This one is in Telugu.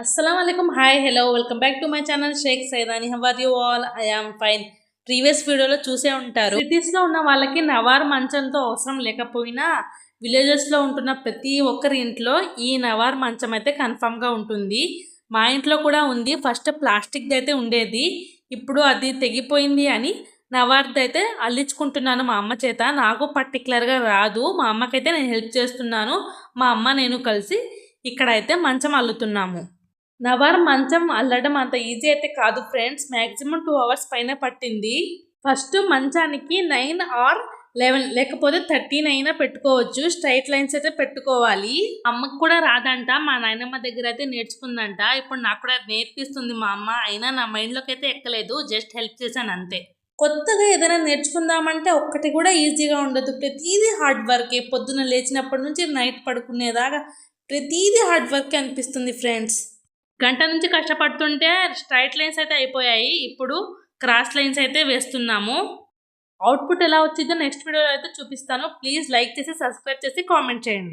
Assalamualaikum. Hi, hello, welcome back to my channel Sheikh Saidani. How are you all? I am fine. Previous వీడియోలో చూసే ఉంటారు, సిటీస్లో ఉన్న వాళ్ళకి నవార్ మంచంతో అవసరం లేకపోయినా విలేజెస్లో ఉంటున్న ప్రతి ఒక్కరి ఇంట్లో ఈ నవార్ మంచం అయితే కన్ఫామ్గా ఉంటుంది. మా ఇంట్లో కూడా ఉంది. ఫస్ట్ ప్లాస్టిక్ది అయితే ఉండేది, ఇప్పుడు అది తెగిపోయింది అని నవార్ది అయితే అల్లించుకుంటున్నాను మా అమ్మ చేత. నాకు పర్టికులర్గా రాదు, మా అమ్మకైతే నేను హెల్ప్ చేస్తున్నాను. మా అమ్మ నేను కలిసి ఇక్కడైతే మంచం అల్లుతున్నాము. నవార్ మంచం అల్లడం అంత ఈజీ అయితే కాదు ఫ్రెండ్స్, మ్యాక్సిమం 2 hours పైన పట్టింది. ఫస్ట్ మంచానికి 9 or 11 లేకపోతే 13 అయినా పెట్టుకోవచ్చు. స్ట్రైట్ లైన్స్ అయితే పెట్టుకోవాలి. అమ్మకు కూడా రాదంట, మా నాయనమ్మ దగ్గర అయితే నేర్చుకుందంట. ఇప్పుడు నాకు కూడా నేర్పిస్తుంది మా అమ్మ. అయినా నా మైండ్లోకి అయితే ఎక్కలేదు, జస్ట్ హెల్ప్ చేశాను అంతే. కొత్తగా ఏదైనా నేర్చుకుందామంటే ఒక్కటి కూడా ఈజీగా ఉండదు, ప్రతిదీ హార్డ్ వర్కే. పొద్దున లేచినప్పటి నుంచి నైట్ పడుకునేదాకా ప్రతిదీ హార్డ్ వర్కే అనిపిస్తుంది ఫ్రెండ్స్. గంట నుంచి కష్టపడుతుంటే స్ట్రైట్ లైన్స్ అయితే అయిపోయాయి, ఇప్పుడు క్రాస్ లైన్స్ అయితే వేస్తున్నాము. అవుట్పుట్ ఎలా వచ్చిందో నెక్స్ట్ వీడియోలో అయితే చూపిస్తాను. ప్లీజ్ లైక్ చేసి సబ్స్క్రైబ్ చేసి కామెంట్ చేయండి.